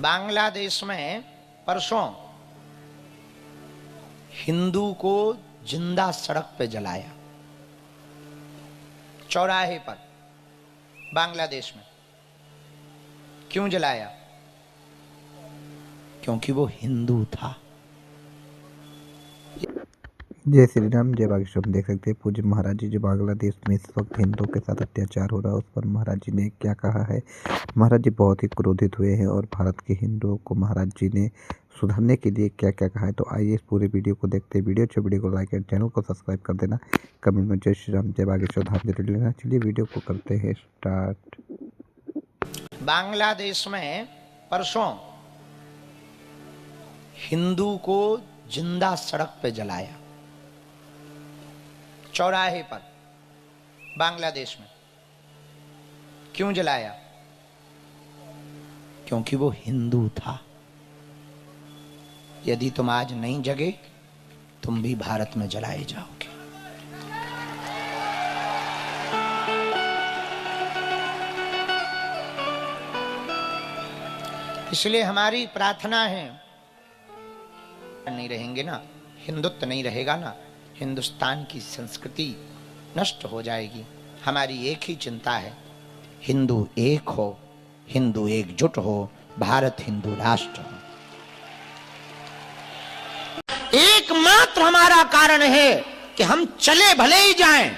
बांग्लादेश में परसों हिंदू को जिंदा सड़क पे जलाया, चौराहे पर बांग्लादेश में। क्यों जलाया? क्योंकि वो हिंदू था। जय श्री राम, जय बागेश्वर। देख सकते हैं पूज्य महाराज जी जो बांग्लादेश में इस वक्त हिंदुओं के साथ अत्याचार हो रहा है उस पर महाराज जी ने क्या कहा है। महाराज जी बहुत ही क्रोधित हुए हैं और भारत के हिंदुओं को महाराज जी ने सुधारने के लिए क्या क्या कहा है। तो आइए इस पूरे वीडियो को देखते हैं। वीडियो को लाइक और चैनल को सब्सक्राइब कर देना। कमेंट में जय श्री राम, जय बागेश्वर धाम जरूर लेना। चलिए वीडियो को करते हैं स्टार्ट। बांग्लादेश में परसों हिंदू को जिंदा सड़क पे जलाया, चौराहे पर बांग्लादेश में। क्यों जलाया? क्योंकि वो हिंदू था। यदि तुम आज नहीं जगे तुम भी भारत में जलाए जाओगे। इसलिए हमारी प्रार्थना है, नहीं रहेंगे ना, हिंदुत्व नहीं रहेगा ना, हिंदुस्तान की संस्कृति नष्ट हो जाएगी। हमारी एक ही चिंता है, हिंदू एक हो, हिंदू एकजुट हो, भारत हिंदू राष्ट्र हो। एकमात्र हमारा कारण है कि हम चले भले ही जाएं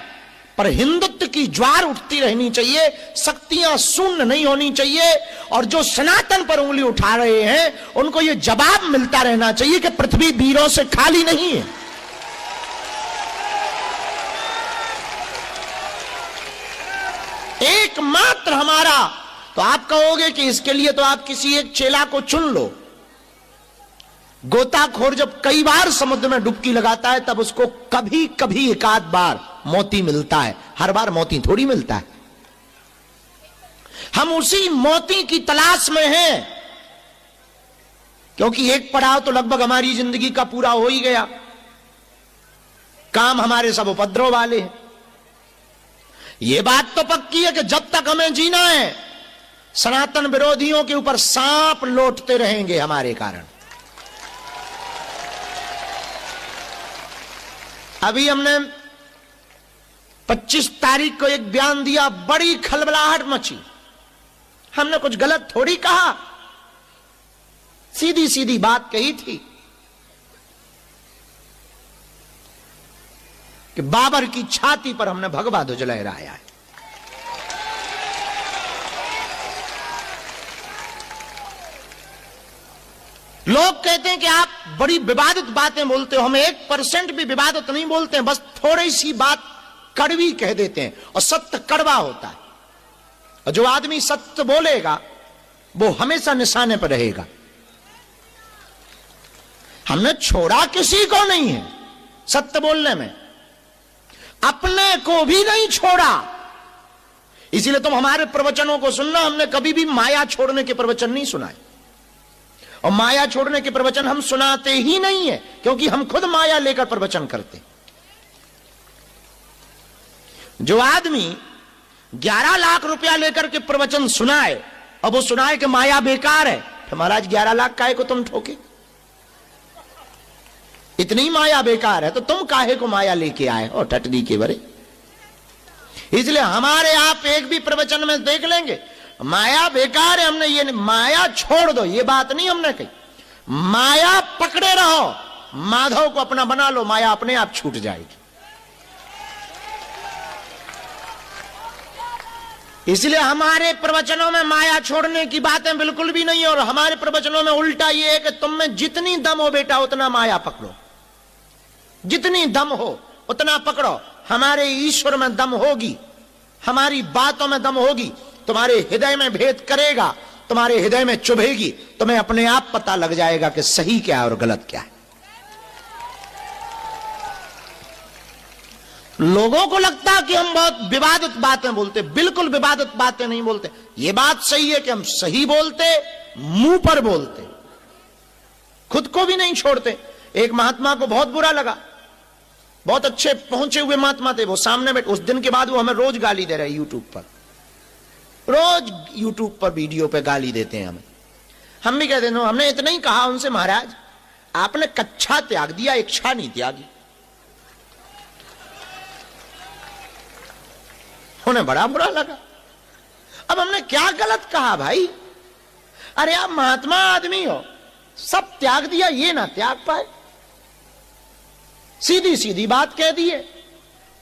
पर हिंदुत्व की ज्वार उठती रहनी चाहिए, शक्तियां शून्य नहीं होनी चाहिए। और जो सनातन पर उंगली उठा रहे हैं उनको यह जवाब मिलता रहना चाहिए कि पृथ्वी वीरों से खाली नहीं है। एकमात्र हमारा, तो आप कहोगे कि इसके लिए तो आप किसी एक चेला को चुन लो। गोताखोर जब कई बार समुद्र में डुबकी लगाता है तब उसको कभी कभी एक आध बार मोती मिलता है, हर बार मोती थोड़ी मिलता है। हम उसी मोती की तलाश में हैं, क्योंकि एक पड़ाव तो लगभग हमारी जिंदगी का पूरा हो ही गया। काम हमारे सब उपद्रव वाले हैं। यह बात तो पक्की है कि जब तक हमें जीना है सनातन विरोधियों के ऊपर सांप लौटते रहेंगे हमारे कारण। अभी हमने 25 तारीख को एक बयान दिया, बड़ी खलबलाहट मची। हमने कुछ गलत थोड़ी कहा, सीधी सीधी बात कही थी कि बाबर की छाती पर हमने भगवा ध्वज लहराया है। लोग कहते हैं कि आप बड़ी विवादित बातें बोलते हो। हम 1% भी विवादित नहीं बोलते हैं, बस थोड़ी सी बात कड़वी कह देते हैं और सत्य कड़वा होता है। और जो आदमी सत्य बोलेगा वो हमेशा निशाने पर रहेगा। हमने छोड़ा किसी को नहीं है सत्य बोलने में, अपने को भी नहीं छोड़ा। इसीलिए तुम हमारे प्रवचनों को सुनना, हमने कभी भी माया छोड़ने के प्रवचन नहीं सुनाए और माया छोड़ने के प्रवचन हम सुनाते ही नहीं है, क्योंकि हम खुद माया लेकर प्रवचन करते। जो आदमी 11 लाख रुपया लेकर के प्रवचन सुनाए और वो सुनाए कि माया बेकार है, तो महाराज 11 लाख काहे को तुम ठोके? इतनी माया बेकार है तो तुम काहे को माया लेके आए हो टटनी के बरे। इसलिए हमारे आप एक भी प्रवचन में देख लेंगे माया बेकार है, हमने ये माया छोड़ दो ये बात नहीं हमने कही। माया पकड़े रहो, माधव को अपना बना लो, माया अपने आप छूट जाएगी। इसलिए हमारे प्रवचनों में माया छोड़ने की बातें बिल्कुल भी नहीं है। और हमारे प्रवचनों में उल्टा ये है कि तुम में जितनी दम हो बेटा उतना माया पकड़ो, जितनी दम हो उतना पकड़ो। हमारे ईश्वर में दम होगी, हमारी बातों में दम होगी, तुम्हारे हृदय में भेद करेगा, तुम्हारे हृदय में चुभेगी, तुम्हें अपने आप पता लग जाएगा कि सही क्या है और गलत क्या है। लोगों को लगता है कि हम बहुत विवादित बातें बोलते, बिल्कुल विवादित बातें नहीं बोलते। यह बात सही है कि हम सही बोलते, मुंह पर बोलते, खुद को भी नहीं छोड़ते। एक महात्मा को बहुत बुरा लगा, बहुत अच्छे पहुंचे हुए महात्मा थे, वो सामने बैठे। उस दिन के बाद वो हमें रोज गाली दे रहे यूट्यूब पर, रोज यूट्यूब पर वीडियो पे गाली देते हैं हमें। हम भी कहते हैं हमने इतना ही कहा उनसे, महाराज आपने कच्छा त्याग दिया, इच्छा नहीं त्यागी। उन्हें बड़ा बुरा लगा। अब हमने क्या गलत कहा भाई? अरे आप महात्मा आदमी हो, सब त्याग दिया, ये ना त्याग पाए। सीधी सीधी बात कह दिए।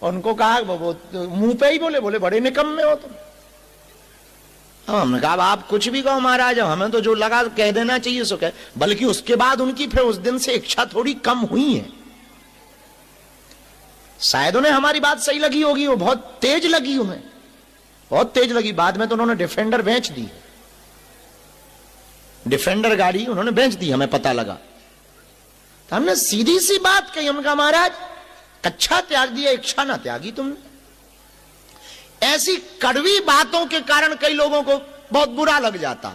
उनको कहा वो मुंह पे ही बोले बड़े निकम्मे हो तुम। हमने कहा आप कुछ भी कहो महाराज, हमें तो जो लगा कह देना चाहिए सो कह। बल्कि उसके बाद उनकी फिर उस दिन से इच्छा थोड़ी कम हुई है। शायद उन्हें हमारी बात सही लगी होगी, वो बहुत तेज लगी, उन्हें बहुत तेज लगी। बाद में तो उन्होंने डिफेंडर बेच दी, डिफेंडर गाड़ी उन्होंने बेच दी, हमें पता लगा। तो हमने सीधी सी बात कही, हम कहा महाराज कच्छा त्याग दिया, इच्छा ना त्यागी तुमने। ऐसी कड़वी बातों के कारण कई लोगों को बहुत बुरा लग जाता,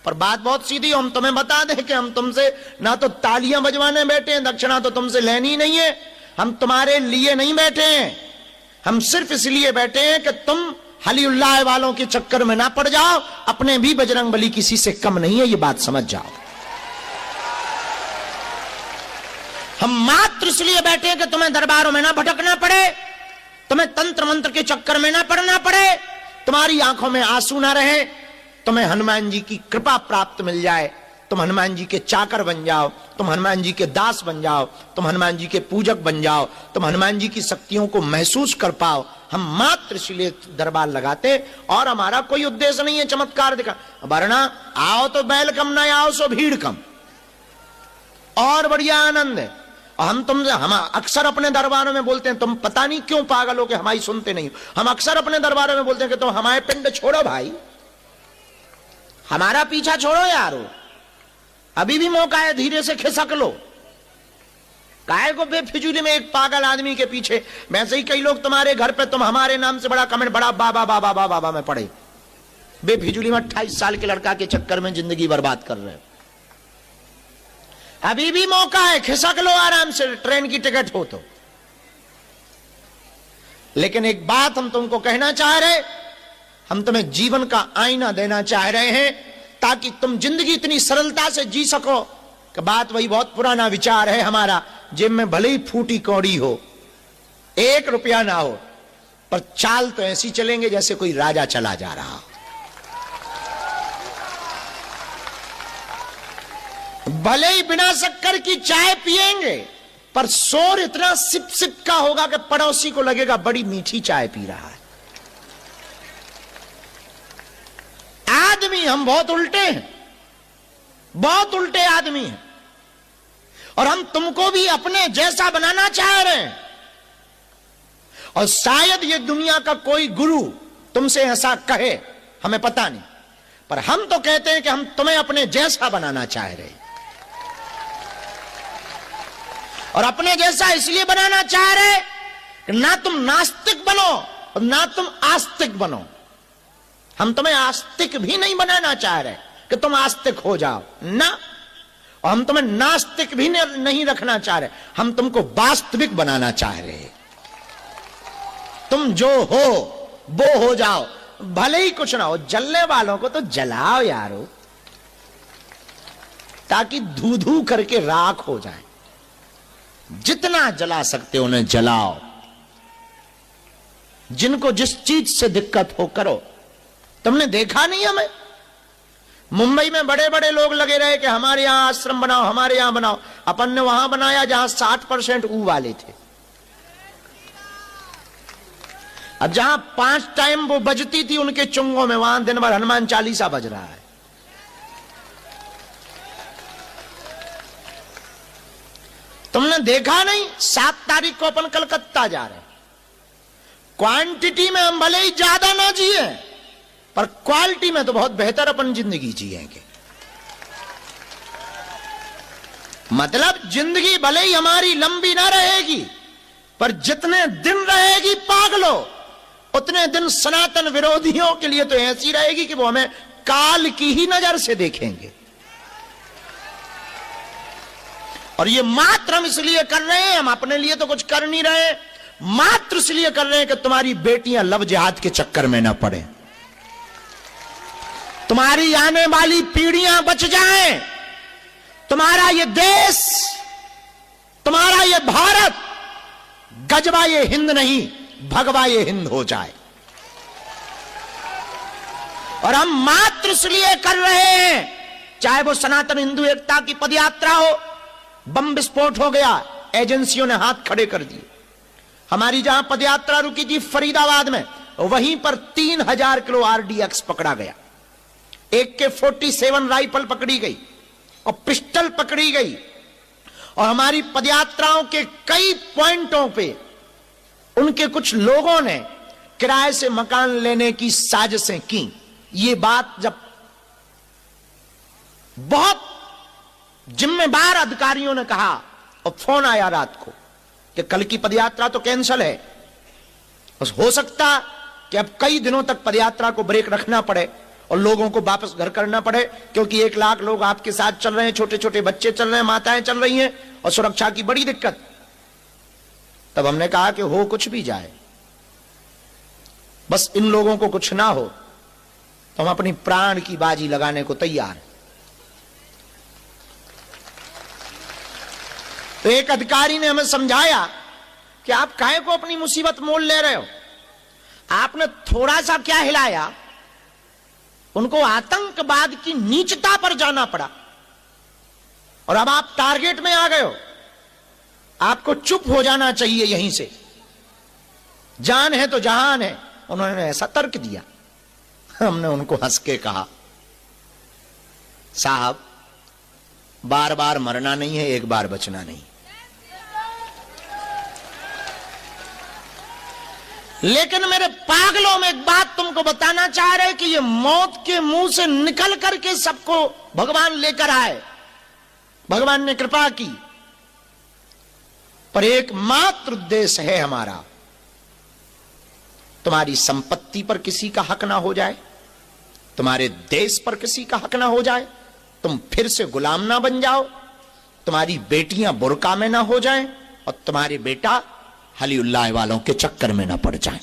पर बात बहुत सीधी। हम तुम्हें बता दें कि हम तुमसे ना तो तालियां बजवाने बैठे हैं, दक्षिणा तो तुमसे लेनी नहीं है। हम तुम्हारे लिए नहीं बैठे हैं, हम सिर्फ इसलिए बैठे हैं कि तुम हलीउल्लाह वालों के चक्कर में ना पड़ जाओ। अपने भी बजरंगबली किसी से कम नहीं है, ये बात समझ जाओ। हम मात्र इसलिए बैठे हैं कि तुम्हें दरबारों में ना भटकना पड़े, तुम्हें तंत्र मंत्र के चक्कर में ना पड़ना पड़े, तुम्हारी आंखों में आंसू ना रहे, तुम्हें हनुमान जी की कृपा प्राप्त मिल जाए, तुम हनुमान जी के चाकर बन जाओ, तुम हनुमान जी के दास बन जाओ, तुम हनुमान जी के पूजक बन जाओ, तुम हनुमान जी की शक्तियों को महसूस कर पाओ। हम मात्र इसलिए दरबार लगाते, और हमारा कोई उद्देश्य नहीं है चमत्कार दिखा। वरना आओ तो बैल कम, ना आओ सो भीड़ कम, और बढ़िया आनंद है। हम अक्सर अपने दरबारों में बोलते हैं, तुम पता नहीं क्यों पागल हो कि हमारी सुनते नहीं हो। हम अक्सर अपने दरबारों में बोलते हैं कि तुम हमारे पिंड छोड़ो भाई, हमारा पीछा छोड़ो यारो, अभी भी मौका है, धीरे से खिसक लो। काहे को बेफिजूली में एक पागल आदमी के पीछे। वैसे ही कई लोग तुम्हारे घर पे तुम हमारे नाम से बड़ा कमेंट, बड़ा बाबा बाबा बाबा बाबा में पड़े, बेफिजूली में 28 साल के लड़का के चक्कर में जिंदगी बर्बाद कर रहे हो। अभी भी मौका है, खिसक लो आराम से, ट्रेन की टिकट हो तो। लेकिन एक बात हम तुमको कहना चाह रहे, हम तुम्हें जीवन का आईना देना चाह रहे हैं, ताकि तुम जिंदगी इतनी सरलता से जी सको कि बात वही बहुत पुराना विचार है हमारा, जेब में भले ही फूटी कौड़ी हो, 1 रुपया ना हो, पर चाल तो ऐसी चलेंगे जैसे कोई राजा चला जा रहा हो। भले ही बिना शक्कर की चाय पिएंगे, पर शोर इतना सिप सिप का होगा कि पड़ोसी को लगेगा बड़ी मीठी चाय पी रहा है। आदमी हम बहुत उल्टे हैं, बहुत उल्टे आदमी हैं, और हम तुमको भी अपने जैसा बनाना चाह रहे हैं। और शायद ये दुनिया का कोई गुरु तुमसे ऐसा कहे, हमें पता नहीं, पर हम तो कहते हैं कि हम तुम्हें अपने जैसा बनाना चाह रहे हैं। और अपने जैसा इसलिए बनाना चाह रहे कि ना तुम नास्तिक बनो और ना तुम आस्तिक बनो। हम तुम्हें आस्तिक भी नहीं बनाना चाह रहे कि तुम आस्तिक हो जाओ ना, और हम तुम्हें नास्तिक भी नहीं रखना चाह रहे, हम तुमको वास्तविक बनाना चाह रहे। तुम जो हो वो हो जाओ, भले ही कुछ ना हो। जलने वालों को तो जलाओ यारो, ताकि धू धू करके राख हो जाए। जितना जला सकते हो उन्हें जलाओ। जिनको जिस चीज से दिक्कत हो करो। तुमने देखा नहीं हमें मुंबई में बड़े बड़े लोग लगे रहे कि हमारे यहां आश्रम बनाओ, हमारे यहां बनाओ। अपन ने वहां बनाया जहां 60% ऊ वाले थे। अब जहां 5 टाइम वो बजती थी उनके चुंगों में, वहां दिन भर हनुमान चालीसा बज रहा है। तुमने देखा नहीं? 7 तारीख को अपन कलकत्ता जा रहे हैं। क्वांटिटी में हम भले ही ज्यादा ना जिए, पर क्वालिटी में तो बहुत बेहतर अपन जिंदगी जिएंगे। मतलब जिंदगी भले ही हमारी लंबी ना रहेगी, पर जितने दिन रहेगी पागलो, उतने दिन सनातन विरोधियों के लिए तो ऐसी रहेगी कि वो हमें काल की ही नजर से देखेंगे। और ये मात्र हम इसलिए कर रहे हैं, हम अपने लिए तो कुछ कर नहीं रहे, मात्र इसलिए कर रहे हैं कि तुम्हारी बेटियां लव जिहाद के चक्कर में ना पड़े। तुम्हारी आने वाली पीढ़ियां बच जाएं, तुम्हारा ये देश, तुम्हारा ये भारत गजवा ये हिंद नहीं, भगवा ये हिंद हो जाए। और हम मात्र इसलिए कर रहे हैं, चाहे वो सनातन हिंदू एकता की पदयात्रा हो, बम विस्फोट हो गया, एजेंसियों ने हाथ खड़े कर दिए। हमारी जहां पदयात्रा रुकी थी फरीदाबाद में, वहीं पर 3000 किलो आरडीएक्स पकड़ा गया, AK-47 राइफल पकड़ी गई और पिस्टल पकड़ी गई। और हमारी पदयात्राओं के कई पॉइंटों पे उनके कुछ लोगों ने किराए से मकान लेने की साजिशें की। ये बात जब बहुत जिम्मेदार अधिकारियों ने कहा और फोन आया रात को कि कल की पदयात्रा तो कैंसिल है, बस हो सकता कि अब कई दिनों तक पदयात्रा को ब्रेक रखना पड़े और लोगों को वापस घर करना पड़े, क्योंकि 1 लाख लोग आपके साथ चल रहे हैं, छोटे छोटे बच्चे चल रहे हैं, माताएं चल रही हैं और सुरक्षा की बड़ी दिक्कत। तब हमने कहा कि हो कुछ भी जाए, बस इन लोगों को कुछ ना हो, तो हम अपनी प्राण की बाजी लगाने को तैयार हैं। तो एक अधिकारी ने हमें समझाया कि आप काहे को अपनी मुसीबत मोल ले रहे हो, आपने थोड़ा सा क्या हिलाया, उनको आतंकवाद की नीचता पर जाना पड़ा और अब आप टारगेट में आ गए हो, आपको चुप हो जाना चाहिए यहीं से, जान है तो जहान है। उन्होंने ऐसा तर्क दिया। हमने उनको हंस के कहा, साहब बार बार मरना नहीं है, एक बार बचना नहीं। लेकिन मेरे पागलों में एक बात तुमको बताना चाह रहे कि ये मौत के मुंह से निकल करके सबको भगवान लेकर आए, भगवान ने कृपा की, पर एकमात्र उद्देश्य है हमारा, तुम्हारी संपत्ति पर किसी का हक ना हो जाए, तुम्हारे देश पर किसी का हक ना हो जाए, तुम फिर से गुलाम ना बन जाओ, तुम्हारी बेटियां बुर्का में ना हो जाएं और तुम्हारे बेटा हलीउल्लाह वालों के चक्कर में ना पड़ जाएं।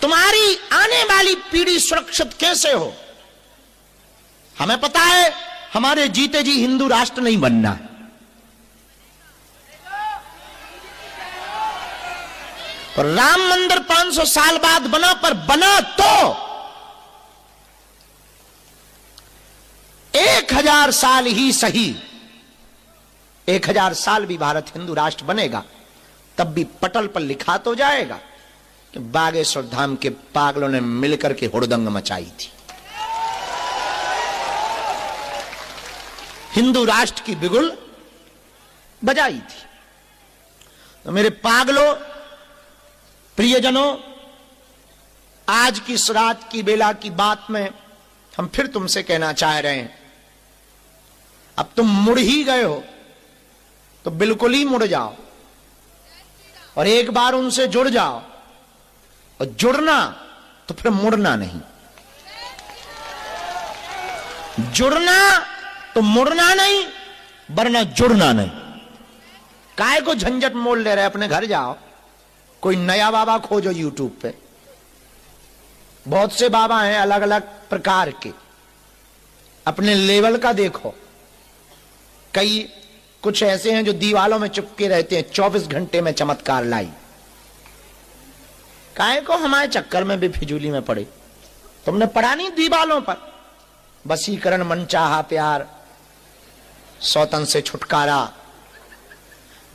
तुम्हारी आने वाली पीढ़ी सुरक्षित कैसे हो? हमें पता है हमारे जीते जी हिंदू राष्ट्र नहीं बनना है, और राम मंदिर 500 साल बाद बना, पर बना तो 1000 साल ही सही, 1000 साल भी भारत हिंदू राष्ट्र बनेगा, तब भी पटल पर लिखा तो जाएगा कि बागेश्वर धाम के पागलों ने मिलकर के हुड़दंग मचाई थी, हिंदू राष्ट्र की बिगुल बजाई थी। तो मेरे पागलों, प्रियजनों, आज की इस रात की बेला की बात में हम फिर तुमसे कहना चाह रहे हैं, अब तुम मुड़ ही गए हो तो बिल्कुल ही मुड़ जाओ और एक बार उनसे जुड़ जाओ, और जुड़ना तो फिर मुड़ना नहीं, जुड़ना तो मुड़ना नहीं, वरना जुड़ना नहीं। काहे को झंझट मोल ले रहे, अपने घर जाओ, कोई नया बाबा खोजो यूट्यूब पे, बहुत से बाबा हैं अलग अलग प्रकार के, अपने लेवल का देखो। कई कुछ ऐसे हैं जो दीवालों में चिपके रहते हैं, 24 घंटे में चमत्कार लाई। काहे को हमारे चक्कर में भी फिजूली में पड़े? तुमने पढ़ा नहीं दीवालों पर, वशीकरण, मनचाहा प्यार, सौतन से छुटकारा,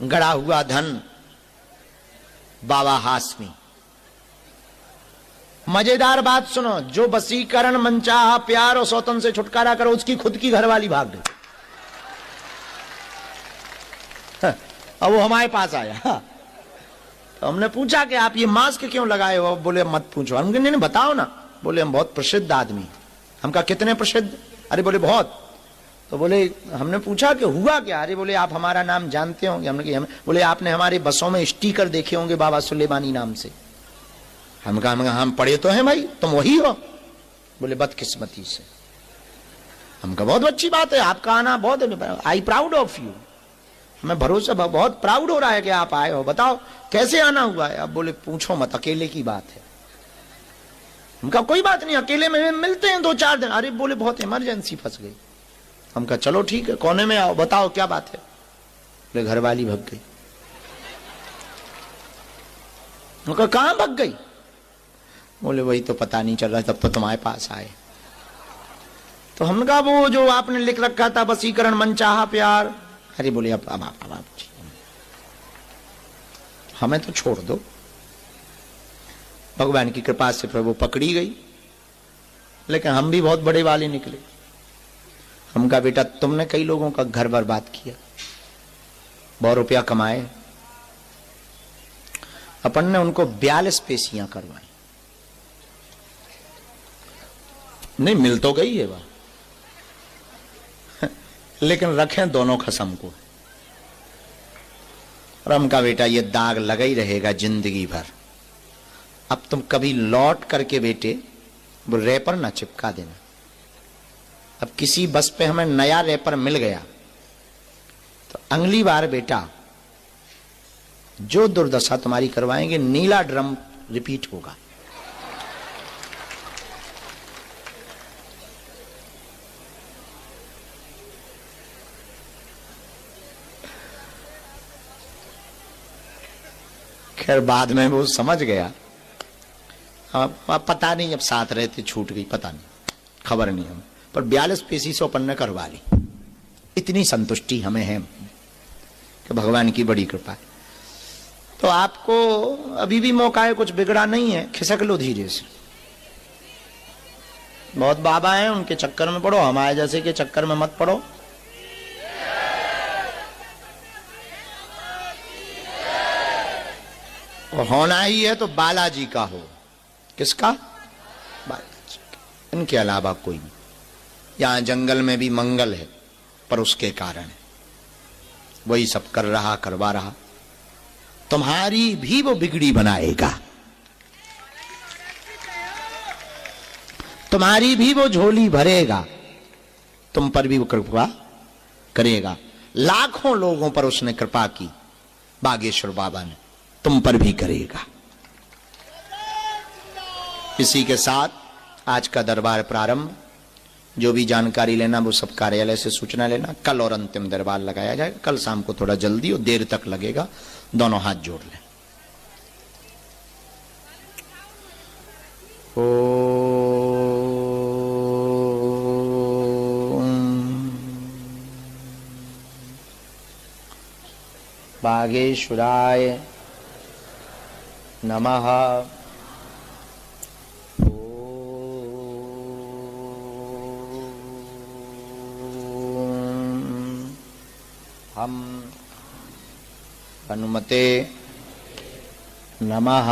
गड़ा हुआ धन, बाबा हाशमी। मजेदार बात सुनो, जो वशीकरण, मनचाहा प्यार और सौतन से छुटकारा करो, उसकी खुद की घरवाली भाग गई। अब वो हमारे पास आया, तो हमने पूछा कि आप ये मास्क क्यों लगाए हो? बोले मत पूछो। हम नहीं बताओ ना। बोले हम बहुत प्रसिद्ध आदमी। हम कहा कितने प्रसिद्ध? अरे बोले बहुत। तो बोले हमने पूछा कि हुआ क्या? अरे बोले आप हमारा नाम जानते होंगे। हमने कहा बोले आपने हमारे बसों में स्टिकर देखे होंगे बाबा सुलेमानी नाम से। हम कहा हम पढ़े तो हैं भाई, तुम वही हो? बोले बदकिस्मती से। हम कहा बहुत अच्छी बात है, आपका आना बहुत, आई प्राउड ऑफ यू, हमें भरोसा, बहुत प्राउड हो रहा है कि आप आए हो। बताओ कैसे आना हुआ है? अब बोले पूछो मत, अकेले की बात है। हम कहा कोई बात नहीं, अकेले में मिलते हैं 2-4 दिन। अरे बोले बहुत इमरजेंसी, फंस गई। हम कहा चलो ठीक है, कोने में आओ, बताओ क्या बात है। बोले घर वाली भग गई। हम कहा कहां भग गई? बोले वही तो पता नहीं चल रहा, तब तो तुम्हारे पास आए। तो हमने कहा वो जो आपने लिख रखा था वसीकरण मनचाहा प्यार। अरे बोले अब हमें तो छोड़ दो। भगवान की कृपा से फिर वो पकड़ी गई, लेकिन हम भी बहुत बड़े वाले निकले। हम कहा बेटा तुमने कई लोगों का घर बर्बाद किया, बहुत रुपया कमाए, अपन ने उनको 42 पेशियां करवाई। नहीं मिल तो गई है वह, लेकिन रखें दोनों खसम को। और हम कहा बेटा ये दाग लगा ही रहेगा जिंदगी भर। अब तुम कभी लौट करके बेटे वो रैपर ना चिपका देना। अब किसी बस पे हमें नया रैपर मिल गया तो अगली बार बेटा जो दुर्दशा तुम्हारी करवाएंगे, नीला ड्रम रिपीट होगा। खैर बाद में वो समझ गया। पता नहीं अब साथ रहते छूट गई, पता नहीं, खबर नहीं हमें, पर 42 पेशी से अपन ने करवा ली। इतनी संतुष्टि हमें है कि भगवान की बड़ी कृपा है। तो आपको अभी भी मौका है, कुछ बिगड़ा नहीं है, खिसक लो धीरे से। बहुत बाबा हैं, उनके चक्कर में पड़ो, हमारे जैसे के चक्कर में मत पड़ो। और होना ही है तो बालाजी का हो। किसका? बालाजी का। इनके अलावा कोई नहीं। यहां जंगल में भी मंगल है, पर उसके कारण है, वही सब कर रहा, करवा रहा। तुम्हारी भी वो बिगड़ी बनाएगा, तुम्हारी भी वो झोली भरेगा, तुम पर भी वो कृपा करेगा। लाखों लोगों पर उसने कृपा की, बागेश्वर बाबा ने, तुम पर भी करेगा। इसी के साथ आज का दरबार प्रारंभ। जो भी जानकारी लेना वो सब कार्यालय से सूचना लेना। कल और अंतिम दरबार लगाया जाएगा। कल शाम को थोड़ा जल्दी और देर तक लगेगा। दोनों हाथ जोड़ लें। बागेश्वराय नमः। हम हनुमते नमः।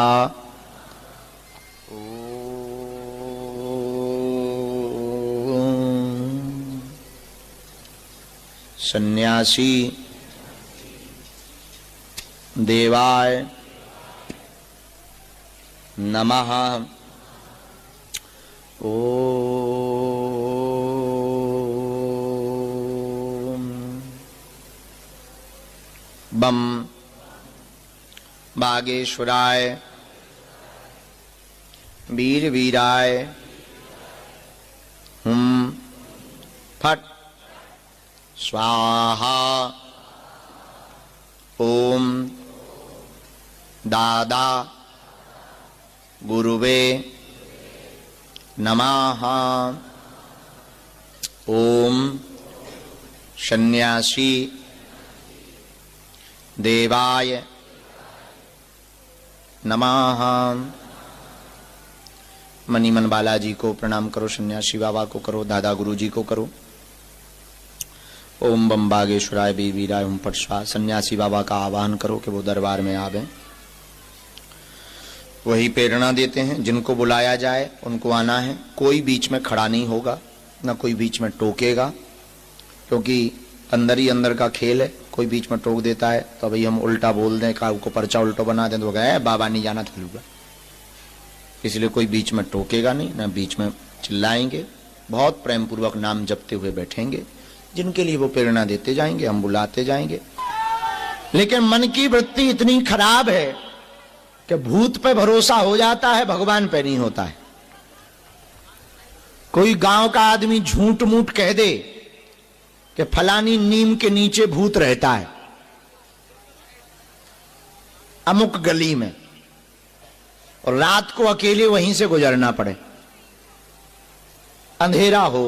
सन्यासी देवाय नमः। बम बागेश्वराय वीर वीराय हुम फट स्वाहा। ओम दादा गुरुवे नमः। ओम सन्यासी देवाय नमः। मनीमन बालाजी को प्रणाम करो, सन्यासी बाबा को करो, दादा गुरुजी को करो। ओम बम बागेश्वराय वीर वीराय हुम फट स्वाहा। सन्यासी बाबा का आवाहन करो कि वो दरबार में आवे। वही प्रेरणा देते हैं, जिनको बुलाया जाए उनको आना है। कोई बीच में खड़ा नहीं होगा, ना कोई बीच में टोकेगा, क्योंकि अंदर ही अंदर का खेल है। कोई बीच में टोक देता है तो भाई हम उल्टा बोल दें, का को पर्चा उल्टा बना दें तो गए बाबा नहीं जाना चलूगा। इसलिए कोई बीच में टोकेगा नहीं, ना बीच में चिल्लाएंगे। बहुत प्रेम पूर्वक नाम जपते हुए बैठेंगे। जिनके लिए वो प्रेरणा देते जाएंगे, हम बुलाते जाएंगे। लेकिन मन की वृत्ति इतनी खराब है कि भूत पे भरोसा हो जाता है, भगवान पे नहीं होता है। कोई गांव का आदमी झूठ मूठ कह दे कि फलानी नीम के नीचे भूत रहता है अमुक गली में, और रात को अकेले वहीं से गुजरना पड़े, अंधेरा हो,